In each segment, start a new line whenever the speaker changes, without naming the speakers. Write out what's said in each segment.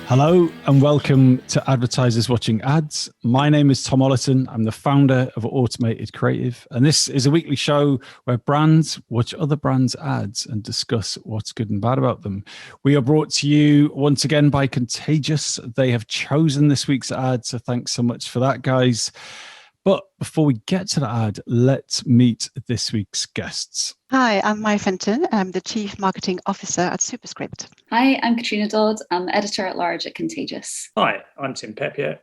Hello and welcome to Advertisers Watching Ads. My name is Tom Ollerton. I'm the founder of Automated Creative, and this is a weekly show where brands watch other brands' ads and discuss what's good and bad about them. We are brought to you once again by Contagious. They have chosen this week's ad, so thanks so much for that, guys. But before we get to the ad, let's meet this week's guests.
Hi, I'm Mai Fenton. I'm the Chief Marketing Officer at Superscript.
Hi, I'm Katrina Dodd. I'm Editor-at-Large at Contagious.
Hi, I'm Tim Peppiatt.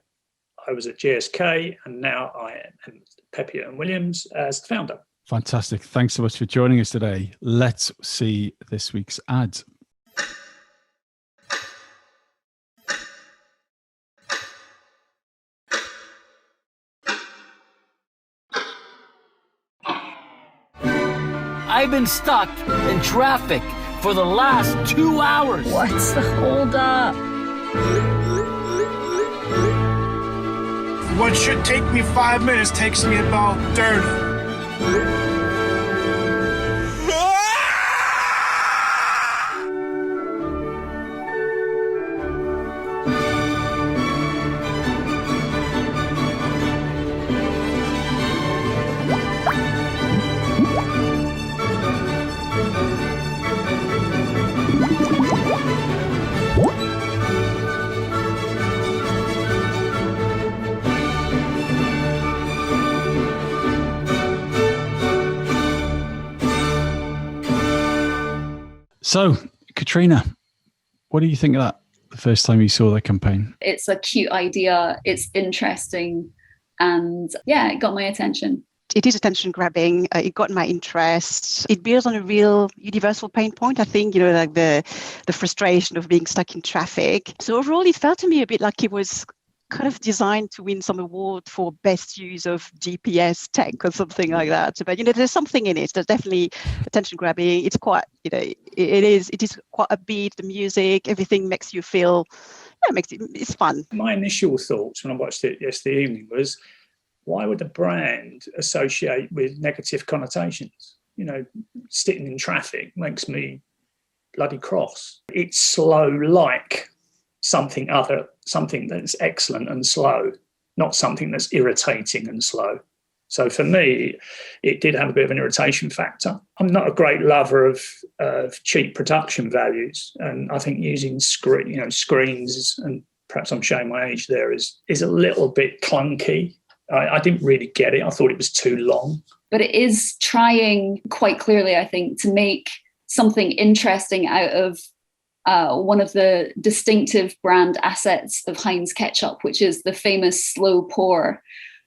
I was at GSK and now I am at Peppiatt and Williams as the founder.
Fantastic. Thanks so much for joining us today. Let's see this week's ad.
I've been stuck in traffic for the last 2 hours.
What's the holdup?
What should take me 5 minutes takes me about 30.
So, Katrina, what do you think of that the first time you saw that campaign?
It's a cute idea. It's interesting. And yeah, it got my attention.
It is attention grabbing. It got my interest. It builds on a real universal pain point. I think, like the frustration of being stuck in traffic. So overall, it felt to me a bit like it was kind of designed to win some award for best use of GPS tech or something like that. But there's something in it. There's definitely attention grabbing. It's quite, it is quite upbeat. The music, everything makes you feel, it's fun.
My initial thoughts when I watched it yesterday evening was, why would a brand associate with negative connotations? Sitting in traffic makes me bloody cross. It's slow like something that's excellent and slow, not something that's irritating and slow. So for me, it did have a bit of an irritation factor. I'm not a great lover of cheap production values, and I think using screens, and perhaps I'm showing my age there, is a little bit clunky. I didn't really get it. I thought it was too long.
But it is trying quite clearly, I think, to make something interesting out of one of the distinctive brand assets of Heinz Ketchup, which is the famous slow pour.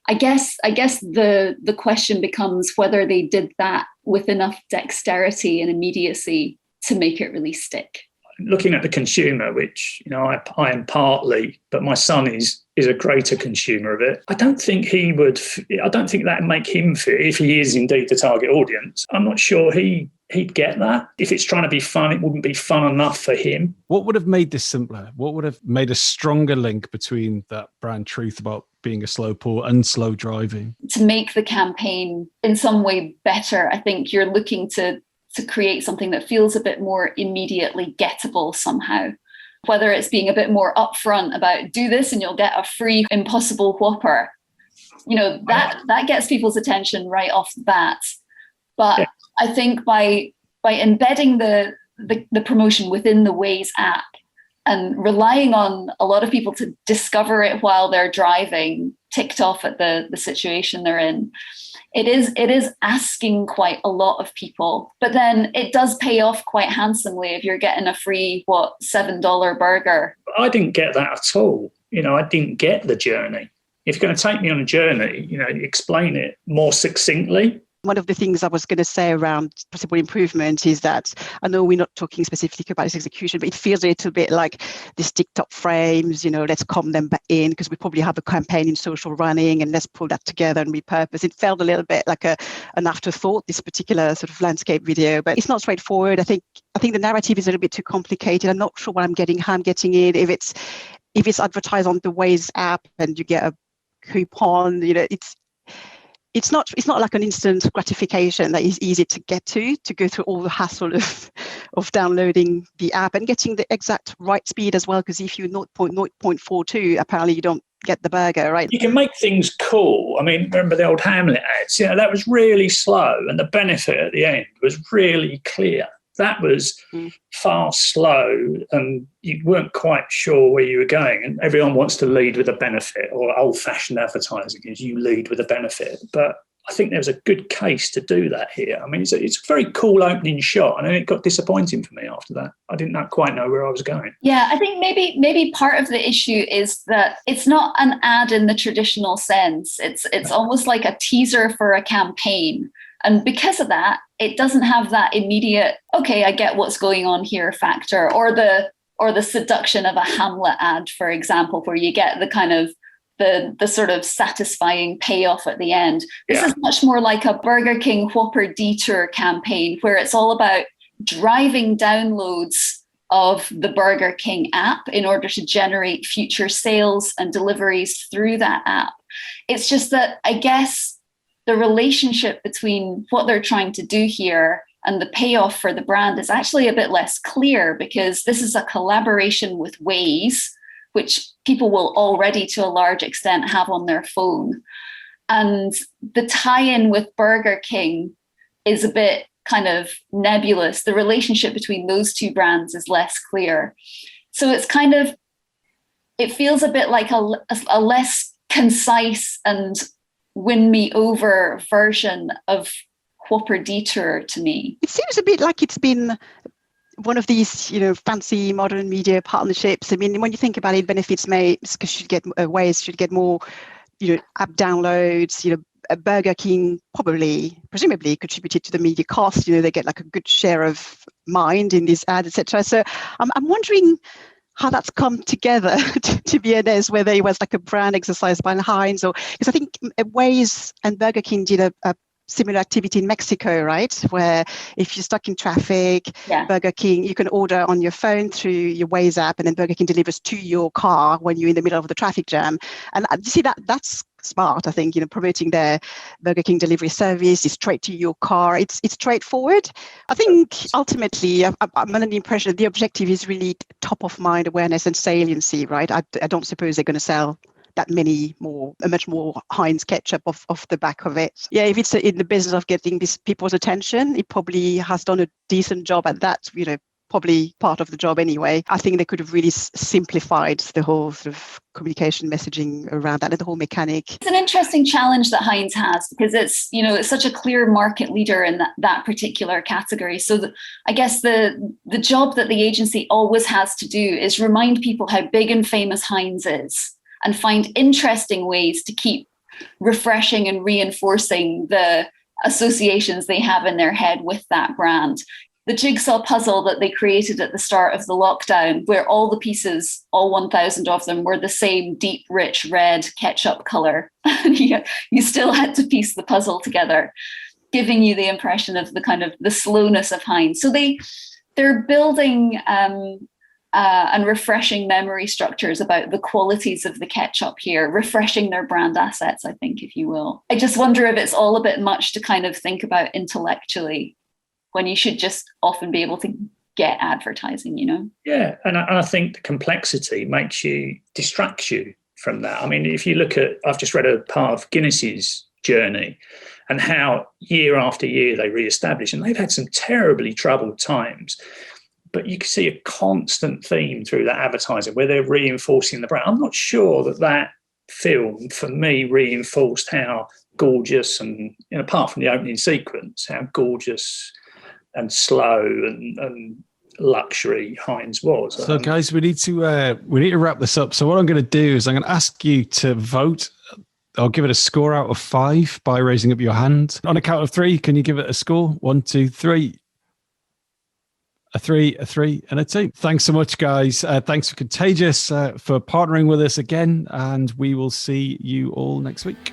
I guess the question becomes whether they did that with enough dexterity and immediacy to make it really stick.
Looking at the consumer, which I am partly, but my son is a greater consumer of it. I don't think that would make him feel, if he is indeed the target audience, I'm not sure he'd get that. If it's trying to be fun, it wouldn't be fun enough for him.
What would have made this simpler? What would have made a stronger link between that brand truth about being a slow pour and slow driving?
To make the campaign in some way better, I think you're looking to create something that feels a bit more immediately gettable somehow. Whether it's being a bit more upfront about do this and you'll get a free Impossible Whopper. That gets people's attention right off the bat. But yeah. I think by embedding the promotion within the Waze app and relying on a lot of people to discover it while they're driving, ticked off at the situation they're in, it is asking quite a lot of people. But then it does pay off quite handsomely if you're getting a free, $7 burger.
I didn't get that at all. I didn't get the journey. If you're going to take me on a journey, explain it more succinctly.
One of the things I was going to say around possible improvement is that I know we're not talking specifically about this execution, but it feels a little bit like these TikTok frames, let's come them back in because we probably have a campaign in social running and let's pull that together and repurpose. It felt a little bit like an afterthought, this particular sort of landscape video, but it's not straightforward. I think the narrative is a little bit too complicated. I'm not sure how I'm getting it. If it's advertised on the Waze app and you get a coupon, it's not like an instant gratification that is easy to get to go through all the hassle of downloading the app and getting the exact right speed as well, because if you 0.42, apparently you don't get the burger, right?
You can make things cool. I mean, remember the old Hamlet ads? That was really slow, and the benefit at the end was really clear. That was fast, slow, and you weren't quite sure where you were going. And everyone wants to lead with a benefit, or old-fashioned advertising is you lead with a benefit. But I think there's a good case to do that here. I mean, it's a very cool opening shot, and it got disappointing for me after that. I didn't quite know where I was going.
Yeah, I think maybe part of the issue is that it's not an ad in the traditional sense. It's almost like a teaser for a campaign. And because of that, it doesn't have that immediate, okay, I get what's going on here factor, or the seduction of a Hamlet ad, for example, where you get the kind of the sort of satisfying payoff at the end. This is much more like a Burger King Whopper detour campaign, where it's all about driving downloads of the Burger King app in order to generate future sales and deliveries through that app. It's just that, I guess, the relationship between what they're trying to do here and the payoff for the brand is actually a bit less clear, because this is a collaboration with Waze, which people will already to a large extent have on their phone. And the tie-in with Burger King is a bit kind of nebulous. The relationship between those two brands is less clear. So it's kind of, it feels a bit like a less concise and win me over version of Whopper Detour to me.
It seems a bit like it's been one of these, fancy modern media partnerships. I mean, when you think about it, benefits may, because Waze should get more, app downloads, Burger King presumably contributed to the media cost. They get like a good share of mind in these ads, etc. So I'm wondering how that's come together to be where there was like a brand exercise by Heinz, because I think Waze and Burger King did a similar activity in Mexico, right? Where if you're stuck in traffic, Burger King, you can order on your phone through your Waze app, and then Burger King delivers to your car when you're in the middle of the traffic jam. And you see that's smart, I think, promoting their Burger King delivery service is straight to your car. It's straightforward. I think ultimately, I'm under the impression that the objective is really top of mind awareness and saliency, right? I don't suppose they're going to sell that much more Heinz Ketchup off the back of it. Yeah, if it's in the business of getting these people's attention, it probably has done a decent job at that, probably part of the job anyway. I think they could have really simplified the whole sort of communication messaging around that and the whole mechanic.
It's an interesting challenge that Heinz has, because it's such a clear market leader in that particular category. So I guess the job that the agency always has to do is remind people how big and famous Heinz is, and find interesting ways to keep refreshing and reinforcing the associations they have in their head with that brand. The jigsaw puzzle that they created at the start of the lockdown, where all the pieces, all 1,000 of them, were the same deep, rich red ketchup color. You still had to piece the puzzle together, giving you the impression of the kind of the slowness of Heinz. So they're building and refreshing memory structures about the qualities of the ketchup here, refreshing their brand assets, I think, if you will. I just wonder if it's all a bit much to kind of think about intellectually, when you should just often be able to get advertising,
Yeah, and I think the complexity distracts you from that. I mean, if you look at, I've just read a part of Guinness's journey and how year after year they re-establish, and they've had some terribly troubled times. But you can see a constant theme through that advertising where they're reinforcing the brand. I'm not sure that film, for me, reinforced how gorgeous and, apart from the opening sequence, how gorgeous and slow and luxury Heinz was.
So, guys, we need to wrap this up. So, what I'm going to do is I'm going to ask you to vote. I'll give it a score out of 5 by raising up your hand. On a count of 3, can you give it a score? 1, 2, 3. A 3, a 3, and a 2. Thanks so much, guys. Thanks for Contagious for partnering with us again, and we will see you all next week.